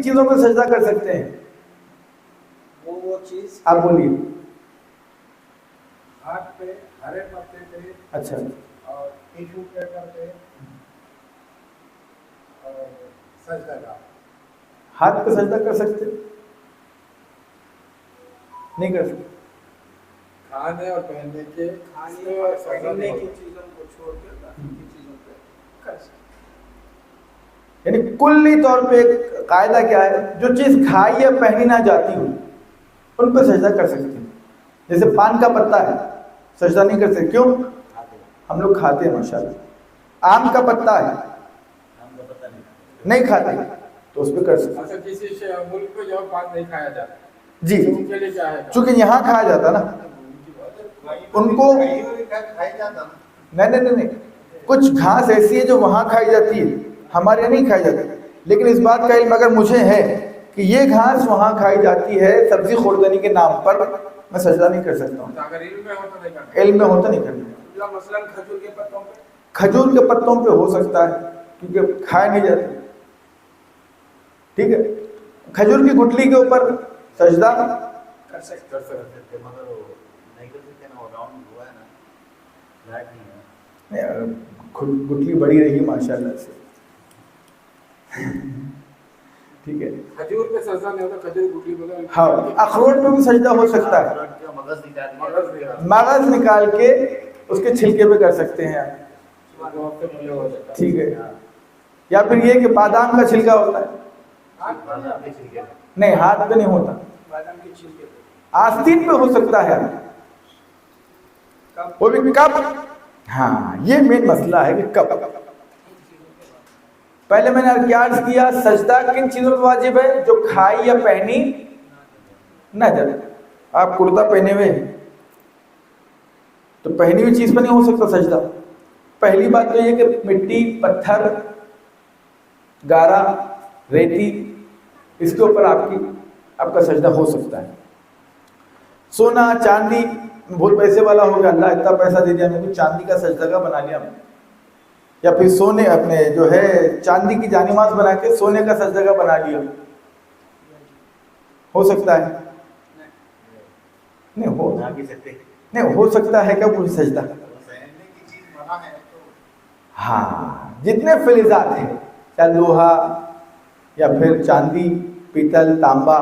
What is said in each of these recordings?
کن چیزوں پہ سجدہ کر سکتے ہیں؟ وہ چیز آپ بولیے. ہاتھ پہ ہرے پتے پہ اچھا اور ٹیشو پیپر پہ اور سجدہ کا. ہاتھ پہ سجدہ کر سکتے؟ نہیں کر سکتے. کھانے اور پہننے کے کھانے اور پہننے کی چیزوں کو چھوڑ کے باقی کی چیزوں پہ کر سکتے. یعنی کلی طور پہ ایک قاعدہ کیا ہے، جو چیز کھائی یا پہنی نہ جاتی ہو ان پہ سجدہ کر سکتے ہیں. جیسے پان کا پتا ہے، سجدہ نہیں کر سکتے. کیوں؟ ہم لوگ کھاتے ہیں ماشاءاللہ. آم کا پتا ہے، نہیں کھاتے تو اس پہ کر سکتے. اچھا کسی ملک میں جو پان نہیں کھایا جاتا جی ان کے لیے کیا ہے؟ چونکہ یہاں کھایا جاتا نا ان کو. نہیں کچھ گھاس ایسی ہے جو وہاں کھائی جاتی ہے، ہمارے یہاں نہیں کھائی جاتی. لیکن اس بات کا علم اگر مجھے ہے کہ یہ گھاس وہاں کھائی جاتی ہے سبزی خوردنی کے نام پر، میں سجدہ نہیں کر سکتا ہوں. اگر علم میں ہوتا نہیں کرنا. علم میں ہوتا نہیں کرنا. مثلا کھجور کے پتوں پہ، کھجور کے پتوں پہ ہو سکتا ہے کیونکہ کھائے نہیں جاتے. ٹھیک ہے، کھجور کی گٹلی کے اوپر سجدہ کر سکتے مگر وہ نہیں کر سکتے نا، وہ راؤنڈ ہوا ہے نا، لائٹ نہیں ہے. گٹلی بڑی رہی ماشاءاللہ سے. ٹھیک ہے، کھجور پہ سجدہ نہیں ہوتا، کھجور گٹلی بولے. ہاں اخروٹ پہ بھی سجدہ ہو سکتا ہے. مغز نکال کے اس کے چھلکے پہ کر سکتے ہیں آپ. ٹھیک ہے، یا پھر یہ کہ بادام کا چھلکا ہوتا ہے. نہیں ہاتھ پہ نہیں ہوتا، بادام کے چھلکے پہ. آستین پہ ہو سکتا ہے. وہ بھی کب؟ ہاں یہ مین مسئلہ ہے کہ کب. پہلے میں نے کیا عرض کیا، سجدہ کن چیزوں پہ واجب ہے؟ جو کھائی یا پہنی نہ جائے. آپ کرتا پہنے ہوئے ہیں تو پہنی ہوئی چیز پہ نہیں ہو سکتا سجدہ. پہلی بات تو یہ کہ مٹی، پتھر، گارا، ریتی، اس کے اوپر آپ کا سجدہ ہو سکتا ہے. سونا چاندی، بہت پیسے والا ہو گیا، اللہ اتنا پیسہ دے دیا میں کو چاندی کا سجدہ بنا لیا میں، یا پھر سونے اپنے جو ہے چاندی کی جانماز بنا کے سونے کا سجدہ بنا لیا، ہو سکتا ہے؟ نہیں ہو سکتا ہے کیا کوئی سجدہ؟ ہاں جتنے فلزات ہیں، چاہے لوہا یا پھر چاندی، پیتل، تانبا،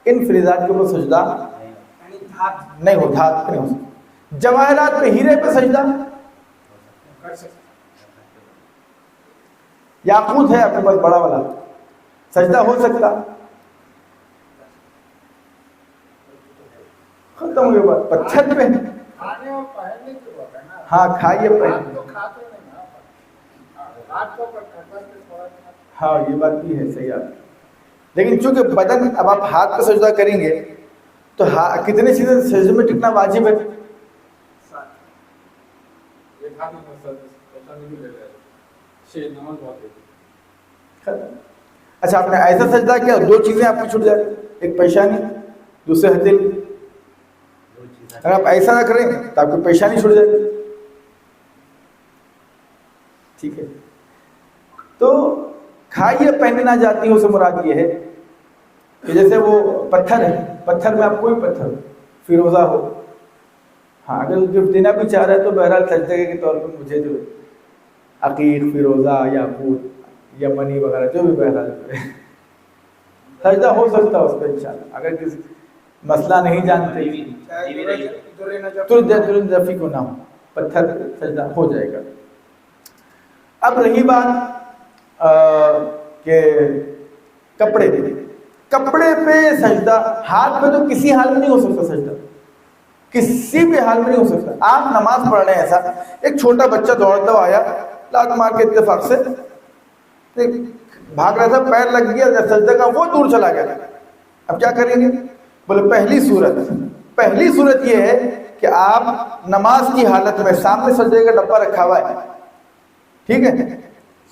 ان فلزات کے اوپر سجدہ نہیں ہو، دھات پہ نہیں ہو سکتا. جواہرات پہ، ہیرے پہ سجدہ کر سکتے. یاقوت ہے آپ کے پاس بڑا والا، سجدہ ہو سکتا؟ ختم ہو گئی بات. پتھر پہ کھانے اور پہننے کی بات ہے نا. ہاں کھائیے پہنیے. تو کھاتے نہیں نا، ہاتھ کو پتھر پہ تھوڑا. ہاں یہ بات بھی ہے، صحیح آپ. لیکن چونکہ بدن، اب آپ ہاتھ پہ سجدہ کریں گے تو کتنے چیزیں سجدے میں ٹکنا واجب ہے؟ اچھا آپ نے ایسا سجدہ کیا دو چیزیں آپ کی چھوٹ جائیں، ایک پیشانی، دوسرے ہتھیلی. اگر آپ ایسا نہ کریں تو آپ کی پیشانی چھوٹ جائے. ٹھیک ہے، تو کھائیے پہنے نہ جاتی ہو سے مراد یہ ہے کہ جیسے وہ پتھر ہے، پتھر میں آپ کوئی پتھر فیروزہ ہو، ہاں اگر گفٹ دینا بھی چاہ رہا ہے تو بہرحال سجدے کے طور پر مجھے جو عقیق، فیروزہ، یاقوت، یمنی وغیرہ جو بھی بہرحال سجدہ ہو سکتا ہے اس پہ انشاءاللہ. اگر کسی مسئلہ نہیں جانتے تو رفیق کو نہ ہو، پتھر پہ سجدہ ہو جائے گا. اب رہی بات کہ کپڑے پہ سجدہ، ہاتھ پہ تو کسی حال میں نہیں ہو سکتا سجدہ، کسی بھی حال میں نہیں ہو سکتا. آپ نماز پڑھ رہے ہیں، ایسا ایک چھوٹا بچہ دوڑتا ہوا آیا، لات مار کے اتفاق سے بھاگ رہا تھا، پیر لگ گیا سجدہ کا، وہ دور چلا گیا. اب کیا کریں گے؟ بولے پہلی صورت یہ ہے کہ آپ نماز کی حالت میں سامنے سجدے کا ڈبہ رکھا ہوا ہے، ٹھیک ہے،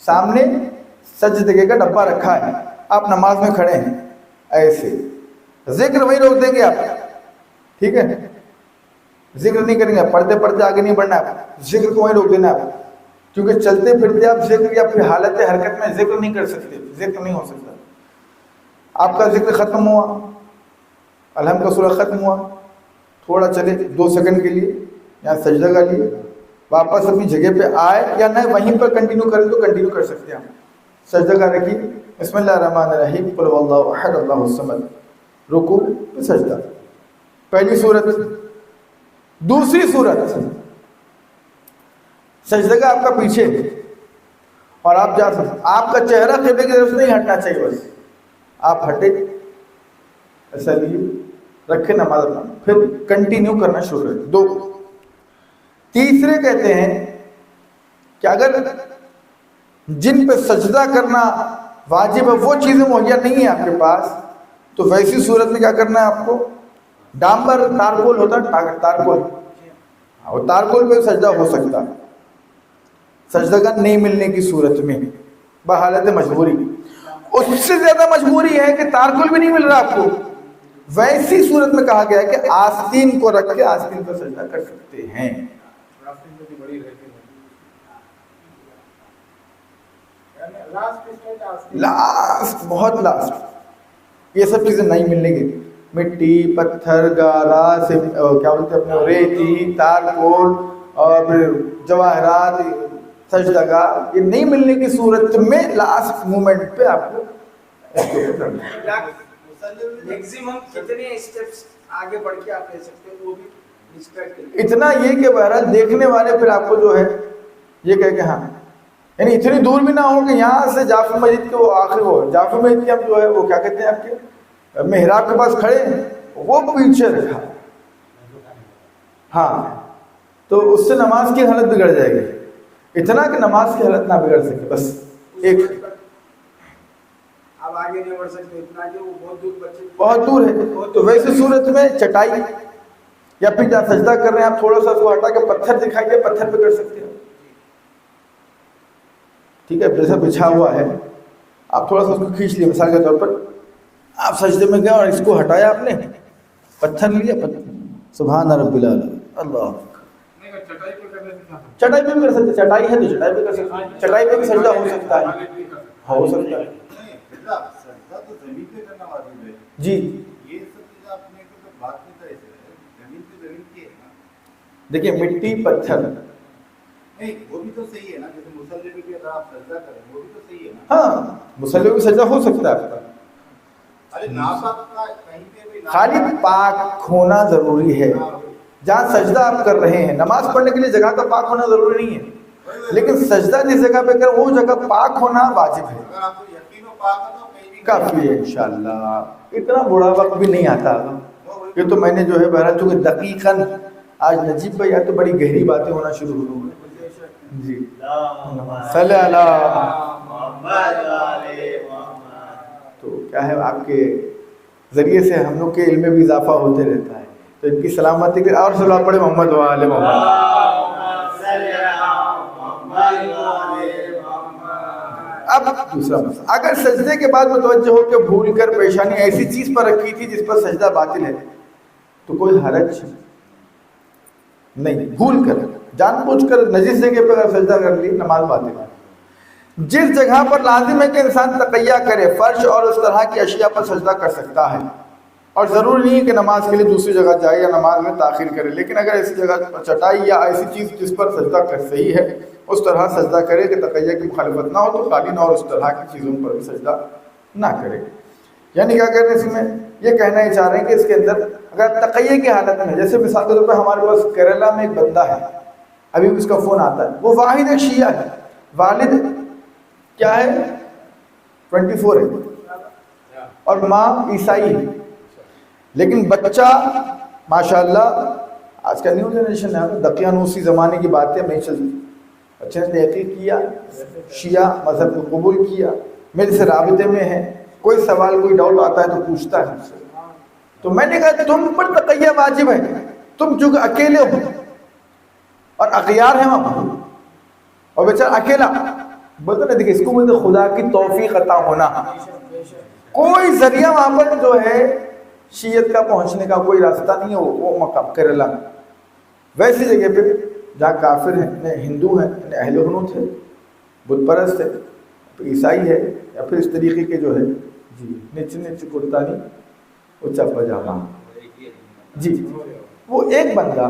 سامنے سجدے کا ڈبہ رکھا ہے، آپ نماز میں کھڑے ہیں، ایسے ذکر وہیں روک دیں گے آپ. ٹھیک ہے، ذکر نہیں کریں گے، پڑھتے آگے نہیں بڑھنا ہے، ذکر کو وہیں روک دینا ہے. کیونکہ چلتے پھرتے آپ ذکر یا پھر حالت حرکت میں ذکر نہیں کر سکتے، ذکر نہیں ہو سکتا. آپ کا ذکر ختم ہوا، الحمد کا سورہ ختم ہوا، تھوڑا چلے 2 سیکنڈ کے لیے یہاں سجدہ کر لیے، واپس اپنی جگہ پہ آئے یا نہ وہیں پر کنٹینیو کریں تو کنٹینیو کر سکتے ہیں. سجدہ کا رکھیے، بسم اللہ الرحمن الرحیم، قل هو اللہ احد اللہ الصمد، رکوع پہ سجدہ. پہلی صورت. دوسری صورت، سجدہ کا آپ کا پیچھے اور آپ جا سکتے، آپ کا چہرہ قبلے کی طرف سے نہیں ہٹنا چاہیے، بس آپ ہٹے ایسا لیے رکھے نماز اپنا، پھر کنٹینیو کرنا شروع کریں. 2. تیسرے کہتے ہیں کہ اگر جن پہ سجدہ کرنا واجب ہے وہ چیزیں مہیا نہیں ہیں آپ کے پاس، تو ویسی صورت میں کیا کرنا ہے آپ کو؟ ڈامبر تارکول ہوتا ہے، تارکول، اور تارکول پہ سجدہ ہو سکتا ہے سجدہ کا نہیں ملنے کی صورت میں بحالت مجبوری. اس سے زیادہ مجبوری ہے کہ تارکول بھی نہیں مل رہا آپ کو، ویسی صورت میں کہا گیا ہے کہ آستین کو رکھ کے آستین پر سجدہ کر سکتے ہیں. لاسٹ، بہت لاسٹ، یہ سب چیزیں نہیں ملنے کی، مٹی، پتھر، گارا سے کیا بولتے ہیں اپنے، ریتی، تارکول اور پھر جواہرات، سجدہ کا، یہ نہیں ملنے کی صورت میں لاسٹ مومنٹ پہ آپ کو میکسیمم کتنے اسٹیپس آگے بڑھ کے آپ لے سکتے ہیں، وہ بھی رسپیکٹ کے لیے اتنا یہ کہ بہرحال دیکھنے والے پھر آپ کو جو ہے یہ کہہ کہ ہاں، یعنی اتنی دور بھی نہ ہو کہ یہاں سے جعفر مسجد کے وہ آخر ہو، جعفر مسجد کے ہم جو ہے وہ کیا کہتے ہیں آپ کے محراب کے پاس کھڑے ہیں، وہ پیچھے رکھا، ہاں، تو اس سے نماز کی حالت بگڑ جائے گی. اتنا کہ نماز کی حالت نہ بگڑ سکے، بس ایک آپ آگے نہیں بڑھ سکتے، اتنا کہ وہ بہت دور بچے بہت دور ہے. تو ویسی صورت میں چٹائی یا پھر جہاں سجدہ کر رہے ہیں آپ تھوڑا سا اس کو ہٹا کے پتھر دکھائی دے، پتھر پہ کر سکتے ہیں، ٹھیک ہے، جیسا بچھا ہوا ہے آپ تھوڑا سا اس کو کھینچ لیے، مثال کے طور پر آپ سجدے میں گئے اور اس کو ہٹایا آپ نے، پتھر لیا، سبحان رب العالی، اللہ، چٹائی پہ بھی کر سکتے، چٹائی ہے تو چٹائی پہ کر سکتے، چٹائی پہ بھی سجدہ ہو سکتا ہے، ہو سکتا ہے سجدہ تو زمین پہ کرنا واجب ہے جی. یہ سب چیزیں آپ نے تو بات نہیں طرح سے زمین پہ زمین کی ہے نا. دیکھیے مٹی، پتھر، نہیں وہ بھی تو صحیح ہے نا، جیسے مصلی پہ بھی اگر آپ سجدہ کریں وہ بھی تو صحیح ہے نا. ہاں مصلی پہ سجدہ ہو سکتا ہے آپ کا، ارے ناپاک کا کہیں پہ بھی خالی پاک ہونا ضروری ہے. جہاں سجدہ آپ کر رہے ہیں، نماز پڑھنے کے لیے جگہ کا پاک ہونا ضروری نہیں ہے، لیکن سجدہ جس جگہ پہ کریں وہ جگہ پاک ہونا واجب ہے، اگر آپ کو یقین و پاک ہے تو کہیں بھی کافی ہے انشاءاللہ. اتنا بڑا وقت بھی نہیں آتا، یہ تو میں نے جو ہے بہرحال چونکہ دقیقاً آج نجیب بھائی آئے تو بڑی گہری باتیں ہونا شروع ہو گئی. جی صلی اللہ، تو کیا ہے آپ کے ذریعے سے ہم لوگ کے علم میں بھی اضافہ ہوتے رہتا ہے، تو ان کی سلامتی کے اور صلوات پڑھے محمد و آل محمد. اب دوسرا مسئلہ، اگر سجدے کے بعد متوجہ ہو کہ بھول کر پیشانی ایسی چیز پر رکھی تھی جس پر سجدہ باطل ہے تو کوئی حرج نہیں، بھول کر جان بوجھ کر نجس جگہ پہ اگر سجدہ کر لی نماز باطل ہے. جس جگہ پر لازم ہے کہ انسان تقیہ کرے، فرش اور اس طرح کی اشیاء پر سجدہ کر سکتا ہے، اور ضروری نہیں ہے کہ نماز کے لیے دوسری جگہ جائے یا نماز میں تاخیر کرے، لیکن اگر ایسی جگہ چٹائی یا ایسی چیز جس پر سجدہ کر صحیح ہے اس طرح سجدہ کرے کہ تقیہ کی مخالفت نہ ہو، تو قالین اور اس طرح کی چیزوں پر بھی سجدہ نہ کرے. یعنی کیا کہہ رہے ہیں اس میں، یہ کہنا ہی چاہ رہے ہیں کہ اس کے اندر اگر تقیہ کی حالت میں، جیسے مثال کے طور پر ہمارے پاس کیرلا میں ایک بندہ ہے، ابھی اس کا فون آتا ہے، وہ واحد ایک شیعہ ہے، والد کیا ہے 24 ہے اور ماں عیسائی ہے، لیکن بچہ ماشاءاللہ آج کا نیو جنریشن ہے، دقیانوسی زمانے کی باتیں نہیں چلتی، بچے نے تحقیق کیا، شیعہ مذہب کو قبول کیا، میرے سے رابطے میں ہے، کوئی سوال کوئی ڈاؤٹ آتا ہے تو پوچھتا ہے مجھ سے. تو میں نے کہا تم پر تقیہ واجب ہے، تم چونکہ اکیلے ہو اور اغیار ہیں وہاں اور بیچارہ اکیلا، بولتے نا، دیکھیں اس کو بولتے خدا کی توفیق عطا ہونا، کوئی ذریعہ وہاں پر جو ہے شیعت کا پہنچنے کا کوئی راستہ نہیں ہے، وہ مقام کیرلا میں ویسی جگہ پہ جہاں کافر ہیں، ہندو ہیں، اہل ہنوت ہے، بت پرست ہے، عیسائی ہے، یا پھر اس طریقے کے جو ہے جی نیچے نیچے کرتا نہیں اونچا پاجامہ. وہ ایک ہی ہے. جی وہ ایک بندہ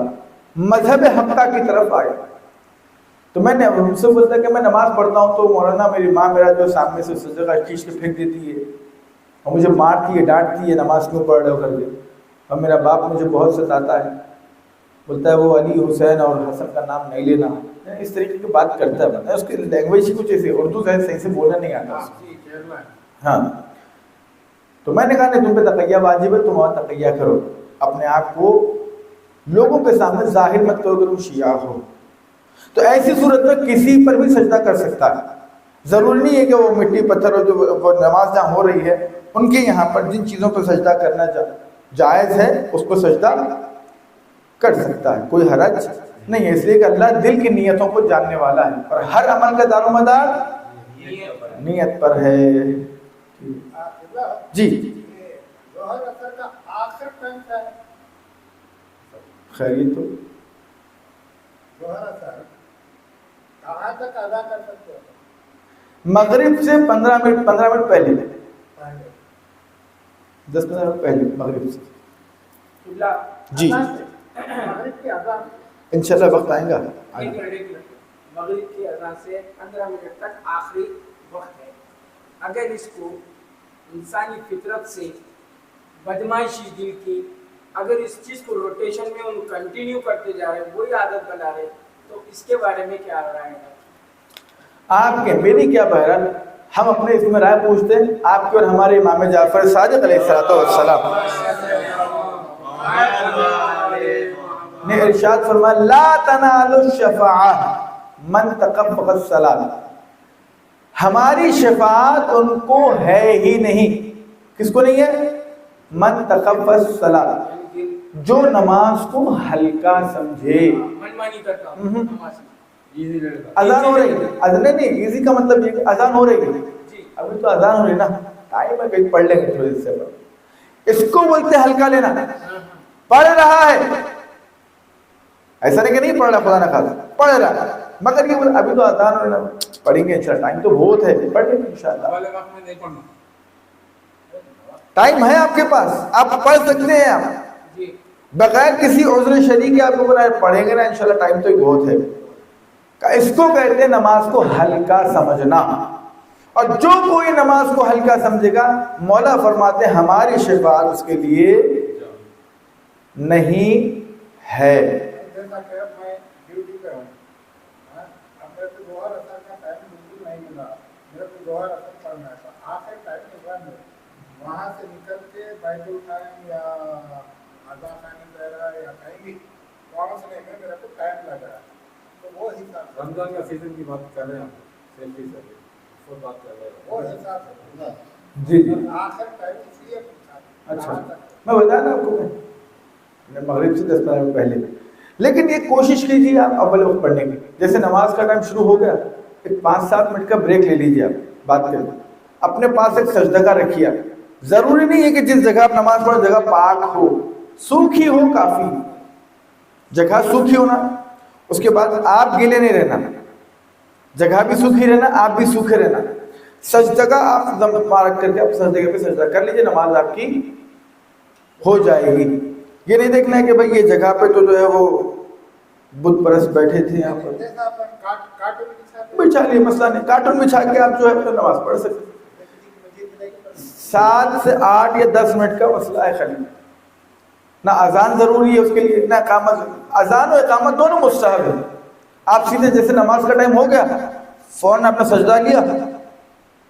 مذہب حقہ کی طرف آیا. تو میں نے ان سے بولتا کہ میں نماز پڑھتا ہوں تو مولانا میری ماں میرا جو سامنے سے سجدے کا کھینچ کے پھینک دیتی ہے اور مجھے مارتی ہے ڈانٹتی ہے نماز کیوں پڑھ رہے ہو کر کے. اور میرا باپ مجھے بہت ستاتا ہے, بولتا ہے وہ علی حسین اور حسن کا نام نہیں لینا. اس طریقے کی بات کرتا ہے. اس کی لینگویج کچھ ایسی اردو صحیح سے بولنا نہیں آتا. ہاں تو میں نے کہا نہیں تم پہ تقیہ واجب ہے, تم اور تقیہ کرو, اپنے آپ کو لوگوں کے سامنے ظاہر مت کرو کہ تم شیعہ ہو. تو ایسی صورت میں کسی پر بھی سجدہ کر سکتا ہے. ضروری نہیں ہے کہ وہ مٹی پتھر اور جو وہ نماز جہاں ہو رہی ہے ان کے یہاں پر جن چیزوں پر سجدہ کرنا جائز ہے اس کو سجدہ کر سکتا ہے, کوئی حرج نہیں ہے. اس لیے کہ اللہ دل کی نیتوں کو جاننے والا ہے اور ہر عمل کا دار و مدار نیت پر ہے. جی خیریت تو مغرب سے 15 منٹ پہلے 10-15 منٹ پہلے مغرب سے. جی انشاءاللہ وقت آئے گا. مغرب کی اذان سے 15 منٹ تک آخری وقت ہے. اگر اس کو انسانی فطرت سے بدمعاشی دل کی اگر اس چیز کو روٹیشن میں ان کنٹینیو کرتے جا رہے ہیں, وہی عادت بنا رہے, تو اس کے بارے میں کیا رائے ہے آپ کے؟ میری کیا بہرحال ہم اپنے اس میں رائے پوچھتے ہیں. آپ کے اور ہمارے امام جعفر صادق علیہ السلام نے ارشاد فرمایا لا تنالوا الشفاعہ من تقبل الصلاۃ. ہماری شفاعت ان کو ہے ہی نہیں. کس کو نہیں ہے؟ من تقبل الصلاۃ, جو نماز کو ہلکا سمجھے. منمانی کرتا اذان ہو رہی ہے, اذان نہیں, ایزی کا مطلب یہ کہ اذان ہو رہی ہے. ابھی تو اذان ہو رہی ہے نا, ٹائم ہے کہیں پڑھ لیں گے تھوڑی دیر سے. اس کو بولتے ہلکا لینا. پڑھ رہا ہے, ایسا نہیں کہ نہیں پڑھ رہا, خدا نہ خاصا پڑھ رہا ہے, مگر یہ ابھی تو اذان ہو رہی ہے, پڑھیں گے انشاءاللہ, ٹائم تو بہت ہے, پڑھ لیں گے انشاءاللہ. ٹائم ہے آپ کے پاس, آپ پڑھ سکتے ہیں. آپ بغیر کسی عذر شرعی کے آپ کو بولا پڑھیں گے نا انشاءاللہ, ٹائم تو بہت ہے. اس کو کہتے ہیں نماز کو ہلکا سمجھنا. اور جو کوئی نماز کو ہلکا سمجھے گا, مولا فرماتے ہیں ہماری شفاعت اس کے لیے نہیں ہے. وہاں سے نکل کے بیت الٹائم یا آزاد خانے پہ رہا ہے یا کہیں بھی وہاں سے نہیں, میرا کو ٹائم لگ رہا ہے, تو وہ حساب رمضان کا سیزن کی بات کر رہے ہیں, سیلفی سے وہ بات کر رہے ہیں, وہ حساب سے جی جی آخر ٹائم اس لیے اچھا میں بتایا نا آپ کو, میں مغرب سے 10 منٹ پہلے. لیکن یہ کوشش کیجیے آپ اول وقت پڑھنے کی. جیسے نماز کا ٹائم شروع ہو گیا, ایک 5-7 منٹ کا بریک لے لیجیے, آپ بات کریں, اپنے پاس ایک سجدہ رکھیے. ضروری نہیں ہے کہ جس جگہ آپ نماز پڑھو جگہ پاک ہو, سوکھی ہو کافی, جگہ سوکھی ہونا. اس کے بعد آپ گیلے نہیں رہنا, جگہ بھی سوکھی رہنا, آپ بھی سوکھے رہنا. سجدہ آپ دم مبارک کر کے آپ سجدے پہ سجدہ کر لیجیے, نماز آپ کی ہو جائے گی. یہ نہیں دیکھنا ہے کہ بھائی یہ جگہ پہ تو جو ہے وہ بت پرست بیٹھے تھے یہاں پر, بچھا لیے, مسئلہ نہیں, کارٹون بچھا کے آپ جو ہے نماز پڑھ سکتے. 7 سے 8 یا 10 منٹ کا مسئلہ ہے خالی. نہ اذان ضروری ہے اس کے لیے, نہ اقامت. اذان و اقامت دونوں مستحب ہے. آپ سیدھے جیسے نماز کا ٹائم ہو گیا, فوراً آپ نے سجدہ لیا,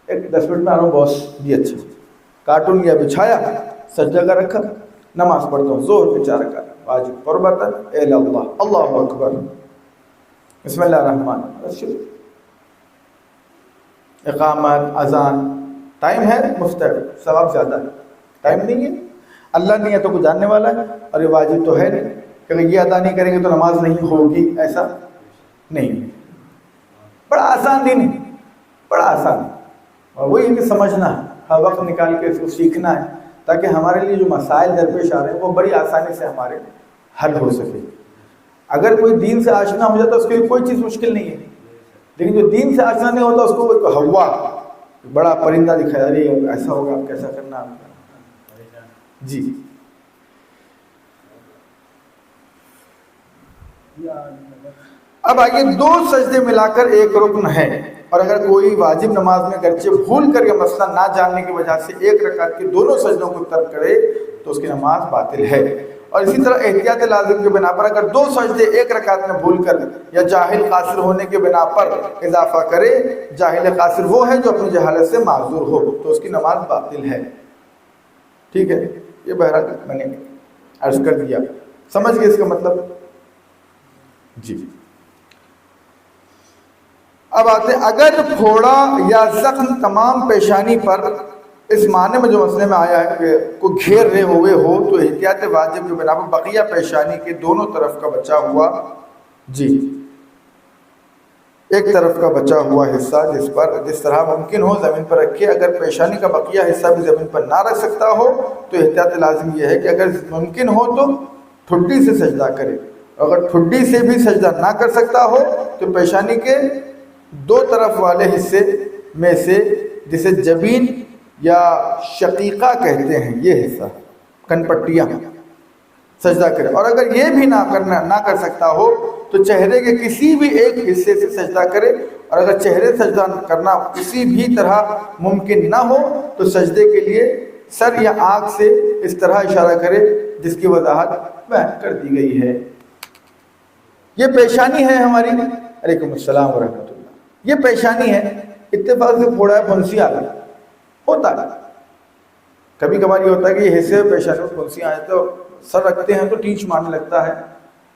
ایک 10 منٹ میں آ رہا ہوں باس جی, اچھا کارٹون لیا, بچھایا, سجدہ کا رکھا, نماز پڑھتا ہوں زور پہ 4 رکعت واجب قربتاً الی اللہ, اللہ اکبر, بسم اللہ الرحمن الرحیم. اقامت اذان ٹائم ہے مستحب, ثواب زیادہ ہے. ٹائم نہیں ہے, اللہ نیتوں کو جاننے والا ہے, اور یہ واجب تو ہے نہیں کہ یہ ادا نہیں کریں گے تو نماز نہیں ہوگی, ایسا نہیں. بڑا آسان دن ہے, بڑا آسان. اور وہی ہے کہ سمجھنا ہے, ہر وقت نکال کے اس کو سیکھنا ہے, تاکہ ہمارے لیے جو مسائل درپیش آ رہے ہیں وہ بڑی آسانی سے ہمارے حل ہو سکے. اگر کوئی دین سے آشنا ہو جاتا ہے اس کے لیے کوئی چیز مشکل نہیں ہے, لیکن جو دین سے آشنا نہیں ہوتا اس کو ہوا بڑا پرندہ دکھایا، ارے ایسا ہوگا، آپ کیسا کرنا آپ کا جی. اب آئیے 2 سجدے ملا کر ایک رکن ہے، اور اگر کوئی واجب نماز میں گرچہ بھول کر یا مسئلہ نہ جاننے کی وجہ سے ایک رکعت کے دونوں سجدوں کو ترک کرے تو اس کی نماز باطل ہے. اور اسی طرح احتیاط لازم کے بنا پر اگر 2 سجدے ایک رکعت میں بھول کر یا جاہل قاصر ہونے کے بنا پر اضافہ کرے، جاہل قاصر وہ ہے جو اپنی جہالت سے معذور ہو، تو اس کی نماز باطل ہے. ٹھیک ہے، یہ بہرحال میں نے عرض کر دیا، سمجھ گئے اس کا مطلب جی. اب آتے ہیں اگر پھوڑا یا زخم تمام پیشانی پر، اس معنی میں جو مسئلے میں آیا ہے کہ کو گھیر رہے ہوئے ہو تو احتیاط واجب کے بنا پر بقیہ پیشانی کے دونوں طرف کا بچا ہوا جی ایک طرف کا بچا ہوا حصہ جس طرح ممکن ہو زمین پر رکھے. اگر پیشانی کا بقیہ حصہ بھی زمین پر نہ رکھ سکتا ہو تو احتیاط لازم یہ ہے کہ اگر ممکن ہو تو ٹھڈی سے سجدہ کرے. اگر ٹھڈی سے بھی سجدہ نہ کر سکتا ہو تو پیشانی کے 2 طرف والے حصے میں سے، جسے جبین یا شقیقہ کہتے ہیں، یہ حصہ کن پٹیاں، سجدہ کرے. اور اگر یہ بھی نہ کر سکتا ہو تو چہرے کے کسی بھی ایک حصے سے سجدہ کرے. اور اگر چہرے سجدہ کرنا کسی بھی طرح ممکن نہ ہو تو سجدے کے لیے سر یا آنکھ سے اس طرح اشارہ کرے جس کی وضاحت بیان کر دی گئی ہے. یہ پیشانی ہے ہماری. علیکم السلام ورحمۃ اللہ. یہ پیشانی ہے، اتفاق سے پھوڑا ہے، پھنسی آ گئی، ہوتا ہے کبھی کبھار. یہ ہوتا ہے کہ یہ حصے پیشانی میں پھنسی آئے تو سر رکھتے ہیں تو ٹینچ مارنے لگتا ہے،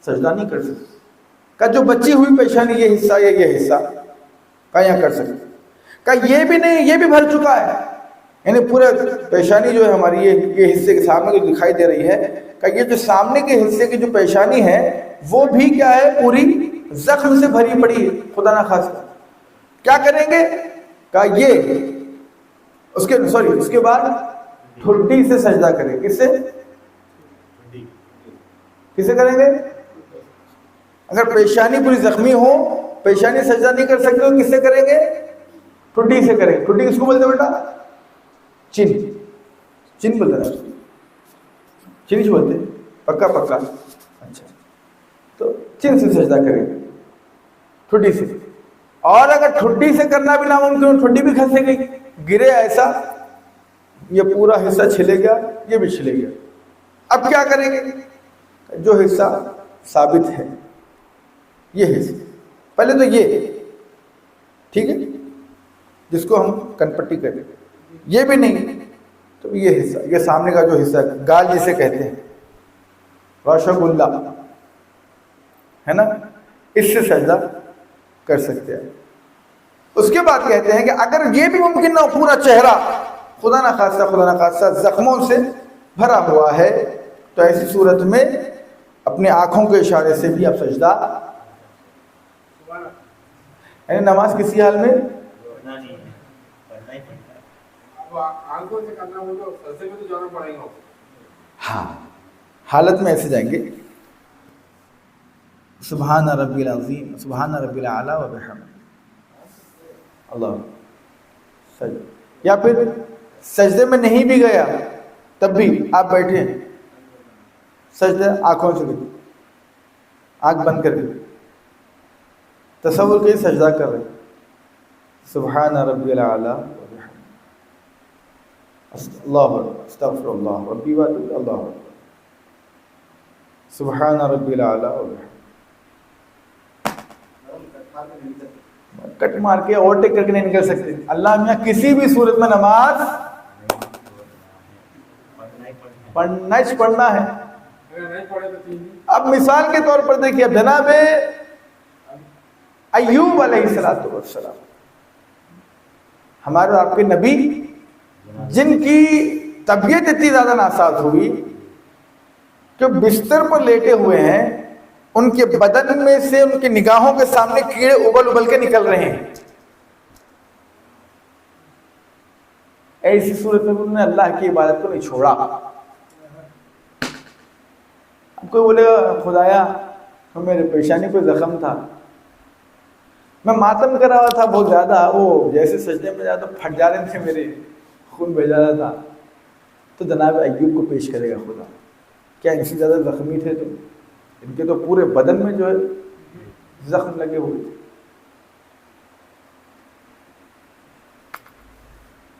سجدہ نہیں کر سکتے. کہ جو بچی ہوئی پیشانی یہ حصہ یا یہ حصہ کا یہاں کر سکتے. کہ یہ بھی نہیں، یہ بھی بھر چکا ہے، یعنی پورے پیشانی جو ہے ہماری یہ حصے کے سامنے جو دکھائی دے رہی ہے، کہ یہ جو سامنے کے حصے کی جو پیشانی ہے وہ بھی کیا ہے، پوری زخم سے بھری پڑی ہے. خدا نہ خواستہ کیا کریں گے؟ کہ یہ اس کے بعد ٹھڈی سے سجدہ کریں. کس سے؟ کسے کریں گے؟ اگر پیشانی پوری زخمی ہو، پیشانی سجدہ نہیں کر سکتے تو کس سے کریں گے؟ ٹھڈی سے کریں. ٹھڈی کس کو بولتے بیٹا؟ چن بولتے ہیں، چن بولتے ہیں، پکا. اچھا، تو چن سے سجدہ کریں، ٹھڈی سے. اور اگر ٹھڈی سے کرنا بھی ناممکن ہو، ٹھڈی بھی کھنسے گئی، گرے ایسا، یہ پورا حصہ چھلے گیا، یہ بھی چھلے گیا. اب کیا کریں گے؟ جو حصہ ثابت ہے، یہ حصہ پہلے تو یہ ٹھیک ہے، جس کو ہم کن پٹی کریں. یہ بھی نہیں تو یہ حصہ، یہ سامنے کا جو حصہ ہے، گال جسے کہتے ہیں، رشگ اللہ ہے نا، اس سے سجدہ کر سکتے ہیں. اس کے بعد کہتے ہیں کہ اگر یہ بھی ممکن نہ ہو، پورا چہرہ خدا نہ خاصہ زخموں سے بھرا ہوا ہے، تو ایسی صورت میں اپنے آنکھوں کے اشارے سے بھی آپ سجدہ، یعنی نماز کسی حال میں آنکھوں سے کرنا ہو تو سجدے میں تو جانا پڑے گا. ہاں، حالت میں ایسے جائیں گے، سبحان ربی العظیم، سبحان ربی الاعلی و بحمدہ اللہ. یا پھر سجدے میں نہیں بھی گیا تب بھی آپ بیٹھے ہیں، سجدہ آنکھوں سے بھی، آنکھ بند کر کے تصور کے سجدہ کر رہے، سبحان ربی الاعلی و بحمدہ اللہ استغفر اللہ ربی و اتوب اللہ سبحان ربی الاعلی و بحمدہ. کٹ مار کے اوورٹیک کر کے نہیں نکل سکتے. اللہ میاں کسی بھی صورت میں نماز پڑھنا ہے. اب مثال کے طور پر دیکھیے، جناب ایوب علیہ السلام، ہمارے آپ کے نبی، جن کی طبیعت اتنی زیادہ ناساز ہوئی کہ بستر پر لیٹے ہوئے ہیں، ان کے بدن میں سے ان کی نگاہوں کے سامنے کیڑے ابل کے نکل رہے ہیں. ایسی صورت میں انہوں نے اللہ کی عبادت کو نہیں چھوڑا. اب کوئی بولے گا خدایا میرے پیشانی پہ زخم تھا، میں ماتم کر رہا تھا بہت زیادہ، وہ جیسے سجدے میں جاتا پھٹ جا رہے تھے میرے، خون بہ جا رہا تھا. تو جناب ایوب کو پیش کرے گا خدا. کیا ان سے زیادہ زخمی تھے؟ تو ان کے تو پورے بدن میں جو ہے زخم لگے ہوئے تھے.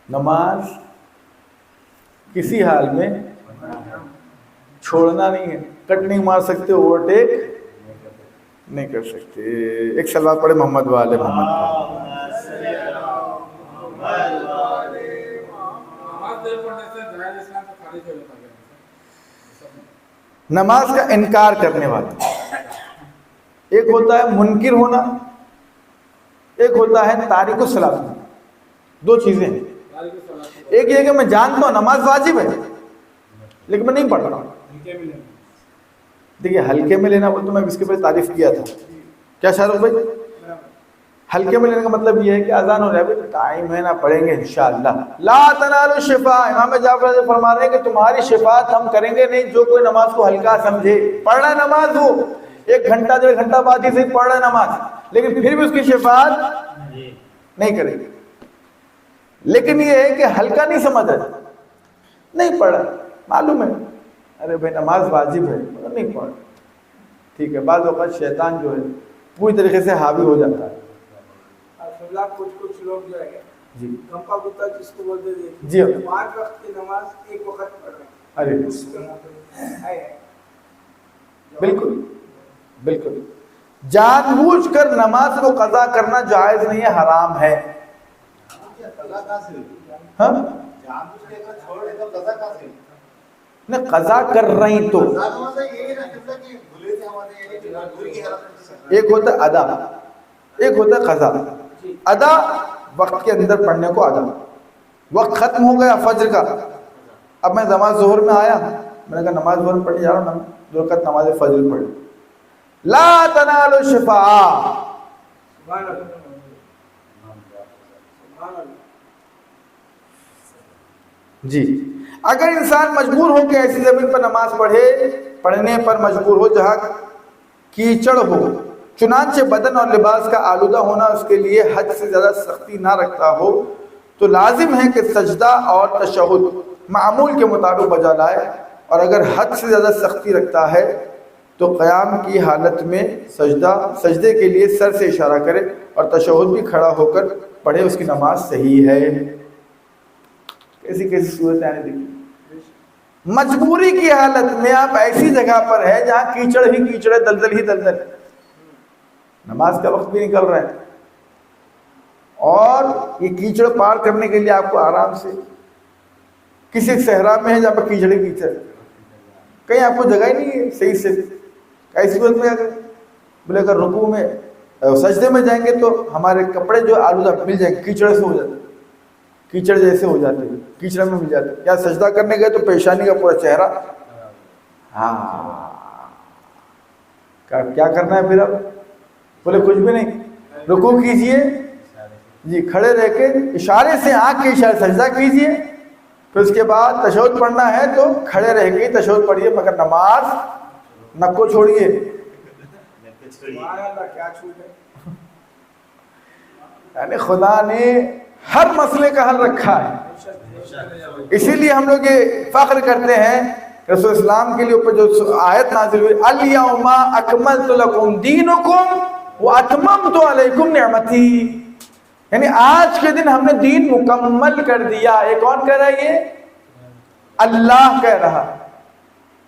نماز کسی حال میں چھوڑنا نہیں ہے. کٹ نہیں مار سکتے، اوورٹیک نہیں کر سکتے. ایک سلوات پڑھے محمد والے محمد. نماز کا انکار کرنے والا، ایک ہوتا ہے منکر ہونا، ایک ہوتا ہے تارک الصلاۃ ہونا. دو چیزیں ہیں. ایک یہ کہ میں جانتا ہوں نماز واجب ہے لیکن میں نہیں پڑھ رہا ہوں. دیکھیے ہلکے میں لینا، وہ تو میں اس کے پہلے تعریف کیا تھا. کیا شاہ رخ بھائی؟ ہلکے میں لینے کا مطلب یہ ہے کہ اذان ہو رہا ہے، ٹائم ہے نا، پڑھیں گے انشاءاللہ. لا تنالوا الشفاء، امام جعفر فرما رہے ہیں کہ تمہاری شفاعت ہم کریں گے نہیں جو کوئی نماز کو ہلکا سمجھے. پڑھ رہا ہے نماز، وہ 1 گھنٹہ 1.5 گھنٹہ بعد ہی سے پڑھ رہا ہے نماز، لیکن پھر بھی اس کی شفاعت نہیں کرے گی. لیکن یہ ہے کہ ہلکا نہیں سمجھا، نہیں پڑھا، معلوم ہے ارے بھائی نماز واجب ہے مگر نہیں پڑھ. ٹھیک ہے، بعض اوقات شیطان جو ہے پوری طریقے سے حاوی ہو جاتا ہے. کچھ لوگ جو ہے جی گمپا گتا جس کو بولتے ہیں، جی 5 وقت کی نماز 1 وقت پڑھ رہے ہیں. ارے اس میں بالکل بالکل جان بوجھ کر نماز کو قضا کرنا جائز نہیں ہے، حرام ہے. ہاں نہیں قضا کر رہی تو ایک ہوتا ہے ادا، ایک ہوتا ہے قضا. ادا وقت کے اندر پڑھنے کو ادا. وقت ختم ہو گیا فجر کا، اب میں نماز ظہر میں آیا، میں نے کہا نماز ظہر پڑھنے جا رہا ہوں، 2 رکعت نماز فجر پڑھی. لا تنالوا الشفاء. جی اگر انسان مجبور ہو کہ ایسی زمین پر نماز پڑھنے پر مجبور ہو جہاں کیچڑ ہو، چنانچہ بدن اور لباس کا آلودہ ہونا اس کے لیے حد سے زیادہ سختی نہ رکھتا ہو، تو لازم ہے کہ سجدہ اور تشہد معمول کے مطابق بجا لائے. اور اگر حد سے زیادہ سختی رکھتا ہے تو قیام کی حالت میں سجدے کے لیے سر سے اشارہ کرے اور تشہد بھی کھڑا ہو کر پڑھے، اس کی نماز صحیح ہے. کیسی صورتیں ہیں دیکھیں. مجبوری کی حالت میں آپ ایسی جگہ پر ہے جہاں کیچڑ ہی کیچڑ ہے، دلدل ہی دلدل، نماز کا وقت بھی نکل رہا ہے، اور یہ کیچڑ پار کرنے کے لیے آپ کو آرام سے کسی صحرا میں ہے جہاں پر کیچڑ ہی کیچڑ، کہیں آپ کو جگہ ہی نہیں ہے صحیح سے. ایسی صورت میں اگر بولے اگر رکوع میں سجدے میں جائیں گے تو ہمارے کپڑے جو آلودہ مل جائیں گے، کیچڑ سے ہو جاتے، کیچڑ جیسے ہو جاتے ہیں، کیچڑ میں مل جاتے. کیا سجدہ کرنے گئے تو پیشانی کا پورا چہرہ، ہاں کیا کرنا ہے پھر؟ اب بولے کچھ بھی نہیں، رکوع کیجئے جی، کھڑے رہ کے اشارے سے آنکھ کے اشارے سجدہ کیجئے، پھر اس کے بعد تشہد پڑھنا ہے تو کھڑے رہ کے تشہد پڑھیے، مگر نماز نہ کو چھوڑیے. یعنی خدا نے ہر مسئلے کا حل رکھا ہے. اسی لیے ہم لوگ یہ فخر کرتے ہیں رسول اسلام کے لیے اوپر جو آیت نازل ہوئی، الیوم اکملت لکم دینکم واتممت علیکم نعمتی، یعنی آج کے دن ہم نے دین مکمل کر دیا. یہ کون کہہ رہا ہے؟ یہ اللہ کہہ رہا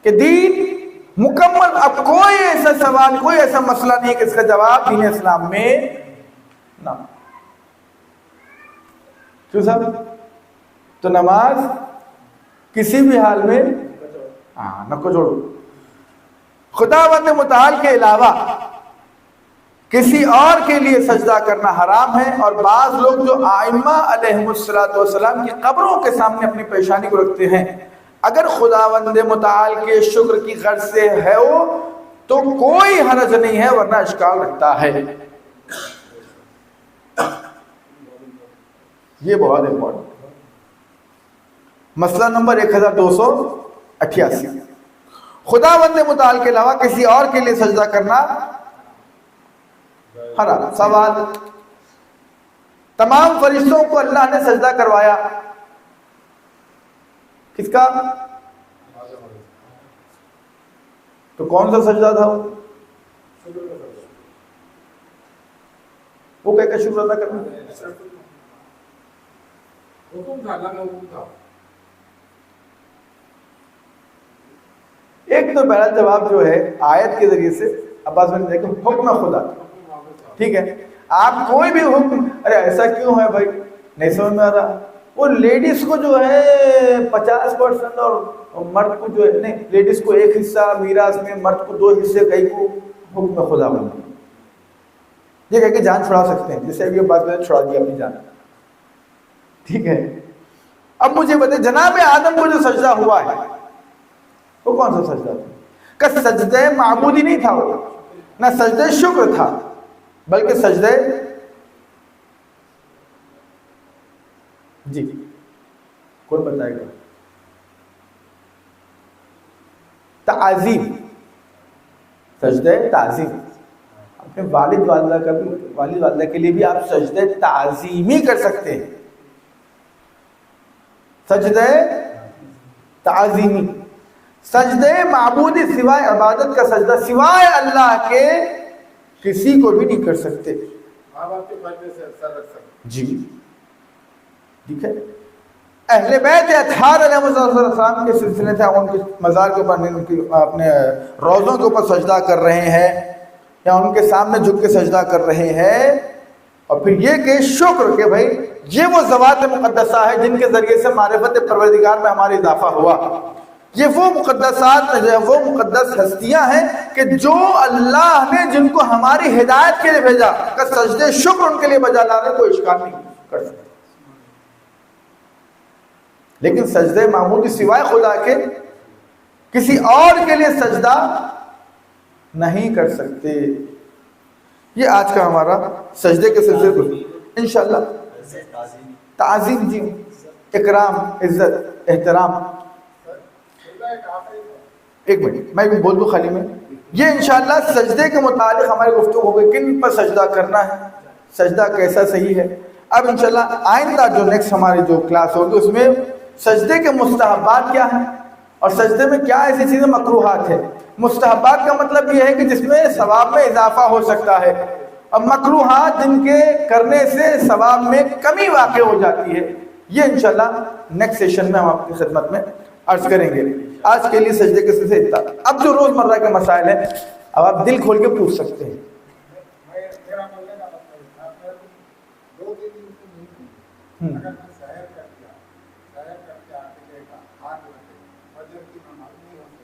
کہ دین مکمل. اب کوئی ایسا سوال، کوئی ایسا مسئلہ نہیں کہ اس کا جواب دین اسلام میں نہ. کیوں صاحب؟ تو نماز کسی بھی حال میں نہ کو جوڑو. خداوند متعال کے علاوہ کسی اور کے لیے سجدہ کرنا حرام ہے. اور بعض لوگ جو ائمہ علیہم السلام کی قبروں کے سامنے اپنی پیشانی کو رکھتے ہیں، اگر خداوند متعال کے شکر کی غرض سے ہے وہ تو کوئی حرج نہیں ہے، ورنہ اشکال رکھتا ہے. یہ بہت امپورٹنٹ. مسئلہ نمبر 1288، خداوند متعال کے علاوہ کسی اور کے لیے سجدہ کرنا حرام. سوال, تمام فرشتوں کو اللہ نے سجدہ کروایا, کس کا؟ تو کون سا سجدہ تھا وہ کہہ کے شکر ادا کرنا؟ حکم تھا، اللہ کا حکم تھا. ایک تو پہلا جواب جو ہے آیت کے ذریعے سے عباس بن دیکھو حکم خدا, ٹھیک ہے. آپ کوئی بھی حکم, ارے ایسا کیوں ہے بھائی, نہیں سمجھ میں آ رہا. وہ لیڈیز کو جو ہے 50% اور مرد کو جو ہے نہیں, لیڈیز کو ایک حصہ میراث میں, مرد کو 2 حصے, کئی کو حکم خدا بنا. یہ کہہ کے جان چھڑا سکتے ہیں, جسے ابھی بات میں چھڑا دیا اپنی جان, ٹھیک ہے. اب مجھے بتائیں جناب آدم کو جو سجدہ ہوا ہے وہ کون سا سجدہ تھا؟ کہ سجدہ معبودی نہیں تھا وہ, نہ سجدہ شکر تھا, بلکہ سجدہ جی کون بتائے گا؟ تعظیم, سجدہ تعظیم. اپنے والد والدہ کے لیے بھی آپ سجدہ تعظیمی کر سکتے ہیں, سجدہ تعظیمی. سجدہ معبودی سوائے عبادت کا سجدہ سوائے اللہ کے کسی کو بھی نہیں کر سکتے. ماں باپ کے فائدے سے سر رکھ سکتے. جی ٹھیک ہے. اہل بیت اطہار علیہ السلام کے سلسلے تھے, ان کے مزار کے اوپر, ان کے اپنے روضوں کے اوپر سجدہ کر رہے ہیں یا ان کے سامنے جھک کے سجدہ کر رہے ہیں. اور پھر یہ کہ شکر کہ بھائی یہ وہ ذوات مقدسہ ہے جن کے ذریعے سے معرفت پروردگار میں ہمارا اضافہ ہوا. یہ وہ مقدسات, وہ مقدس ہستیاں ہیں کہ جو اللہ نے جن کو ہماری ہدایت کے لیے بھیجا, کہ سجدے شکر ان کے لیے بجا لانے کوئی اشکال نہیں کر سکتے. لیکن سجدے معمولی سوائے خدا کے کسی اور کے لیے سجدہ نہیں کر سکتے. یہ آج کا ہمارا سجدے کے سلسلے کو انشاءاللہ تعظیم, جی اکرام, عزت, احترام. ایک منٹ میں بھی بول دوں خالی میں, یہ انشاءاللہ سجدے کے متعلق ہماری گفتگو ہوگی, کن پر سجدہ کرنا ہے, سجدہ کیسا صحیح ہے. اب انشاءاللہ آئندہ جو نیکسٹ ہماری جو کلاس ہوگی اس میں سجدے کے مستحبات کیا ہیں اور سجدے میں کیا ایسی چیزیں مکروہات ہیں. مستحبات کا مطلب یہ ہے کہ جس میں ثواب میں اضافہ ہو سکتا ہے, اور مکروہات جن کے کرنے سے ثواب میں کمی واقع ہو جاتی ہے. یہ انشاءاللہ نیکسٹ سیشن میں ہم آپ کی خدمت میں عرض کریں گے. آج کے لیے سجدے کے سلسلے اتنا. اب جو روز مرہ کے مسائل ہیں اب آپ دل کھول کے پوچھ سکتے ہیں. میرا بولنے کا مطلب تھا اگر 2 دن سے نہیں, اگر میں سحر کر دیا, سحر کر کے آتے دیکھا 8 بجے فجر کی نماز نہیں ہو سکتی,